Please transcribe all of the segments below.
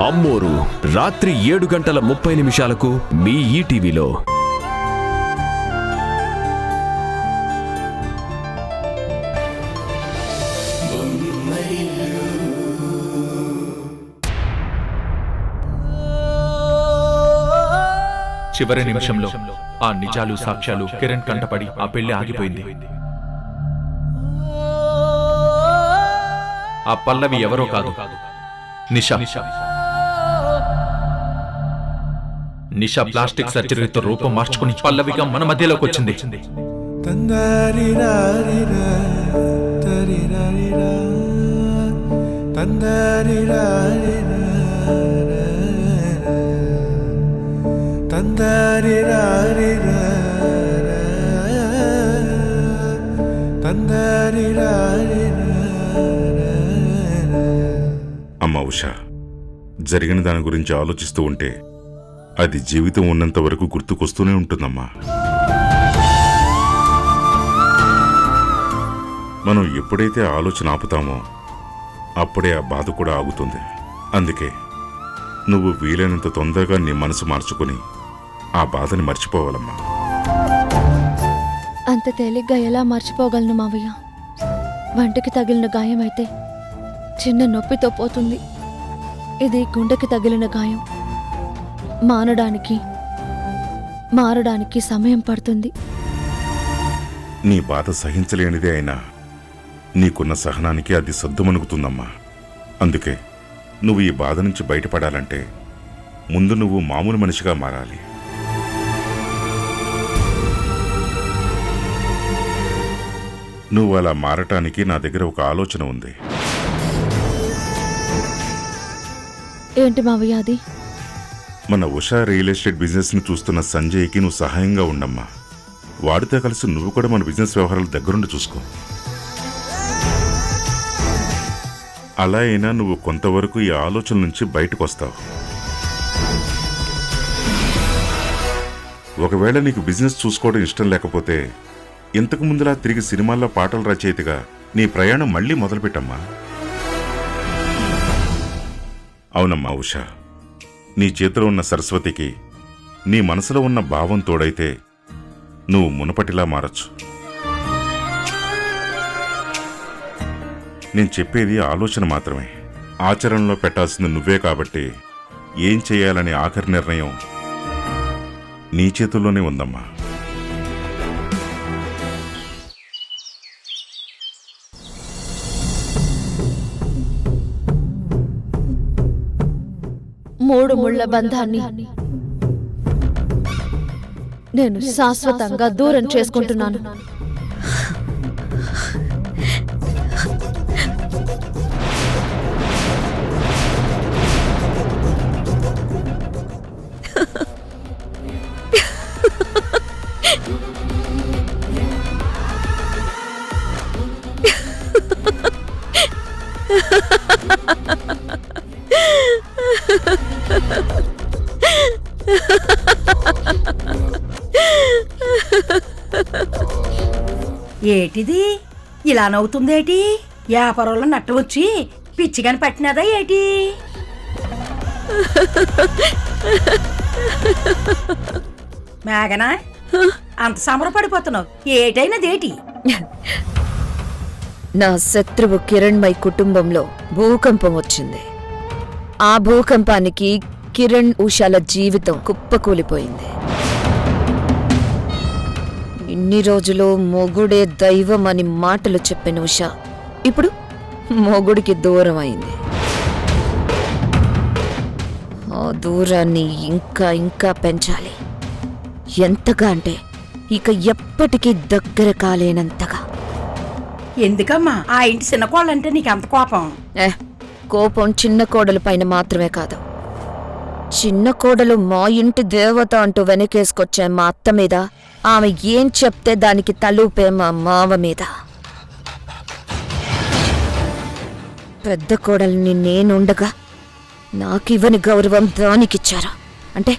అమ్మోరు రాత్రి 7:30 మీ ఈటీవీలో. చివరి నిమిషంలో ఆ నిజాలు సాక్ష్యాలు కిరణ్ కంటపడి ఆ పెళ్లి ఆగిపోయింది. ఆ పల్లవి ఎవరో కాదు, నిషా. నిషా ప్లాస్టిక్ సర్జరీతో రూపం మార్చుకుని పల్లవిగా మన మధ్యలోకి వచ్చింది. అమ్మ ఉషా, జరిగిన దాని గురించి ఆలోచిస్తూ ఉంటే అది జీవితం ఉన్నంత వరకు గుర్తుకొస్తూనే ఉంటుందమ్మా. మనం ఎప్పుడైతే ఆలోచన ఆపుతామో అప్పుడే ఆ బాధ కూడా ఆగుతుంది. అందుకే నువ్వు వీలైనంత తొందరగా నీ మనసు మార్చుకుని ఆ బాధని మర్చిపోవాలమ్మా. అంత తేలిగ్గా ఎలా మర్చిపోగలను మావయ్య? వంటికి తగిలిన గాయం అయితే చిన్న నొప్పితో పోతుంది. ఇది గుండెకి తగిలిన గాయం. మారడానికి సమయం పడుతుంది. నీ బాధ సహించలేనిదే అయినా నీకున్న సహనానికి అది సద్దుమణుగుతుందమ్మా. అందుకే నువ్వు ఈ బాధ నుంచి బయటపడాలంటే ముందు నువ్వు మామూలు మనిషిగా మారాలి. నువ్వు అలా మారటానికి నా దగ్గర ఒక ఆలోచన ఉంది. ఏంటి మావయ్య అది? మన ఉషా రియల్ ఎస్టేట్ బిజినెస్ ని చూస్తున్న సంజయ్కి నువ్వు సహాయంగా ఉండమ్మా. వాడితో కలిసి నువ్వు కూడా మన బిజినెస్ వ్యవహారాలు దగ్గరుండి చూసుకో. అలా అయినా నువ్వు కొంతవరకు ఈ ఆలోచన నుంచి బయటకు వస్తావు. ఒకవేళ నీకు బిజినెస్ చూసుకోవడం ఇష్టం లేకపోతే ఇంతకు ముందులా తిరిగి సినిమాల్లో పాటల రచయితగా నీ ప్రయాణం మళ్లీ మొదలుపెట్టమ్మా. అవునమ్మా ఉషా, నీ చేతిలో ఉన్న సరస్వతికి నీ మనసులో ఉన్న భావం తోడైతే నువ్వు మునపటిలా మారచ్చు. నేను చెప్పేది ఆలోచన మాత్రమే, ఆచరణలో పెట్టాల్సింది నువ్వే. కాబట్టి ఏం చేయాలనే ఆఖరి నిర్ణయం నీ చేతుల్లోనే ఉందమ్మా. మూడు ముళ్ల బంధాన్ని నేను శాశ్వతంగా దూరం చేసుకుంటున్నాను. ఏటిది ఇలా నవ్వుతుందేటి? వ్యాపారంలో నట్ట వచ్చి పిచ్చిగాని పట్టినదా ఏటి? మేఘనా, అంత సంబరపడిపోతున్నావు ఏటైనదేటి? నా శత్రువు కిరణ్మయ్ కుటుంబంలో భూకంపం వచ్చింది. ఆ భూకంపానికి కిరణ్ ఉషాల జీవితం కుప్పకూలిపోయింది. ఇన్ని రోజులు మొగుడే దైవం అని మాటలు చెప్పిన ఉషా ఇప్పుడు మొగుడికి దూరం అయింది. ఆ దూరాన్ని ఇంకా ఇంకా పెంచాలి. ఎంతగా అంటే ఇక ఎప్పటికీ దగ్గర కాలేనంతగా. ఎందుకమ్మా ఆ ఇంటి చిన్న కోళ్ళంటే నీకెంత కోపం? కోపం చిన్న కోడలు పైన మాత్రమే కాదు, చిన్న కోడలు మా ఇంటి దేవత అంటూ వెనకేసుకొచ్చే మా అత్త మీద, ఆమె ఏం చెప్తే దానికి తలూపే మా మావ మీద. పెద్ద కోడల్ని నేనుండగా నాకివ్వని గౌరవం దానికిచ్చారు అంటే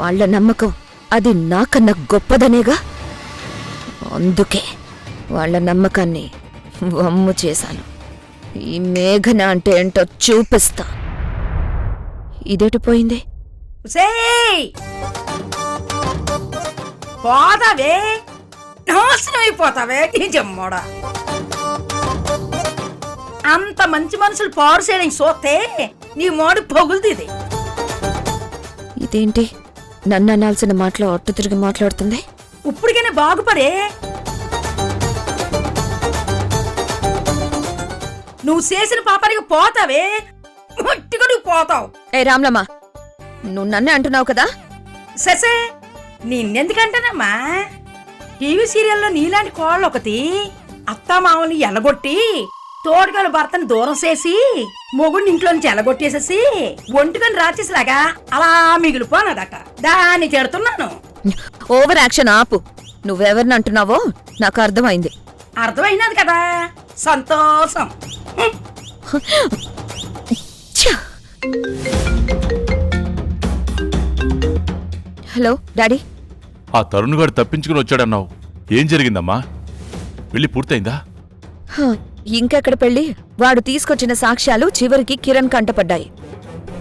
వాళ్ల నమ్మకం అది నాకన్నా గొప్పదనేగా. అందుకే వాళ్ల నమ్మకాన్ని వమ్ము చేశాను. ఈ మేఘన అంటే ఏంటో చూపిస్తా. ఇదేటు పోయింది? సేయ్ పోతావే, నాశనం అయిపోతావే నీ జమ్మోడా. అంత మంచి మనుషులు పారు చేయడం చూస్తే నీ మోడు పొగులుతుంది. ఇదేంటి నన్ను అనాల్సిన మాటలు అట్టు తిరిగి మాట్లాడుతుంది? ఇప్పటికైనా బాగుపడే. నువ్వు చేసిన పాపానికి పోతావే, మట్టిగా నువ్వు పోతావు. ఏ రామ్లమ్మ, నువ్వు నన్నే అంటున్నావు కదా? ససే నిన్నెందుకంటానమ్మా? టీవీ సీరియల్లో నీలాంటి కోళ్ళు ఒకటి అత్తామామని ఎలగొట్టి తోడుగల భర్తను దూరం చేసి మొగుడిని ఇంట్లో నుంచి ఎలగొట్టేసేసి ఒంటికని రాచేసిలాగా అలా మిగిలిపోనదట. దాన్ని తిడుతున్నాను. ఓవర్ యాక్షన్ ఆపు. నువ్వెవరిని అంటున్నావో నాకు అర్థమైంది. అర్థమైనది కదా, సంతోషం. ఛ! Hello daddy. ఆ తరుణ్గాడు తప్పించుకుని వచ్చాడన్నావు. ఏం జరిగిందమ్మా? పెళ్లి పూర్తయిందా? హ, ఇంకెక్కడ పెళ్ళి? వాడు తీసుకొచ్చిన సాక్ష్యాలు చివరికి కిరణ్ కంటపడ్డాయి.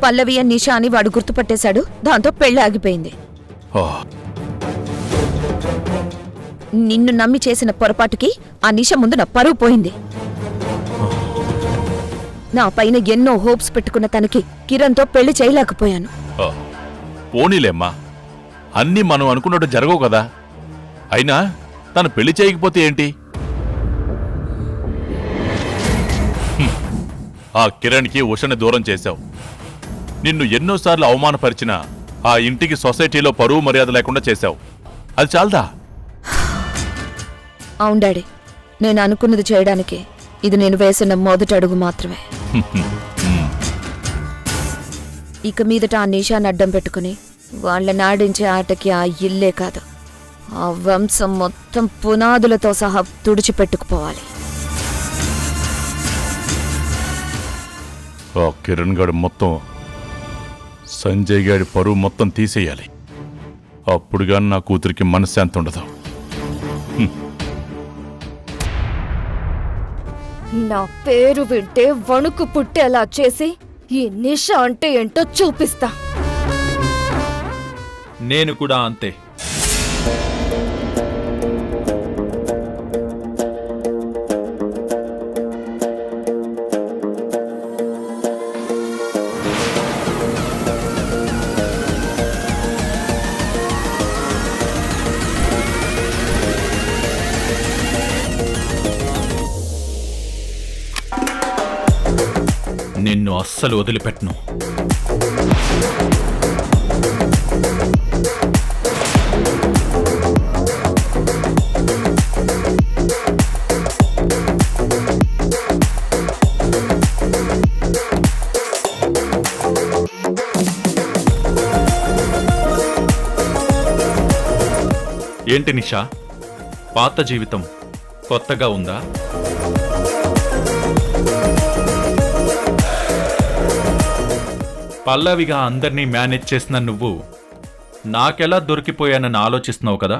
పల్లవి అని నిషా అని వాడు గుర్తుపట్టేశాడు. దాంతో పెళ్లి ఆగిపోయింది. ఓ, నిన్ను నమ్మి చేసిన పొరపాటుకి ఆ నిష ముందు నా పరువు పోయింది. నా పైన ఎన్నో హోప్స్ పెట్టుకున్న తనకి కిరణ్తో పెళ్లి చేయలేకపోయాను. ఓ, పోనీలేమ్మా, అన్నీ మనం అనుకున్నట్టు జరగవు కదా. అయినా తను పెళ్లి చేయకపోతే ఏంటి? ఆ కిరణ్కి ఉషని దూరం చేశావు. నిన్ను ఎన్నోసార్లు అవమానపరిచినా ఆ ఇంటికి సొసైటీలో పరువు మర్యాద లేకుండా చేశావు. అది చాలదా? అవును డాడీ, నేను అనుకున్నది చేయడానికి ఇది నేను వేసిన మొదటి అడుగు మాత్రమే. ఇక మీదట ఆ నిషాన్ని అడ్డం పెట్టుకుని వాళ్ళని ఆడించే ఆటకి ఆ ఇల్లే కాదు, ఆ వంశం మొత్తం పునాదులతో సహా తుడిచిపెట్టుకుపోవాలి. ఆ కిరణ్ గాడు మొత్తం, సంజయ్ గాడి పరువు మొత్తం తీసేయాలి. అప్పుడుగా నా కూతురికి మనశ్శాంతి ఉండదు. నా పేరు వింటే వణుకు పుట్టేలా చేసి ఈ నిష అంటే ఏంటో చూపిస్తా. నేను కూడా అంతే. నిన్ను అస్సలు వదిలిపెట్టను. ఏంటి నిషా, పాత జీవితం కొత్తగా ఉందా? పల్లవిగా అందర్నీ మేనేజ్ చేసిన నువ్వు నాకెలా దొరికిపోయానని ఆలోచిస్తున్నావు కదా.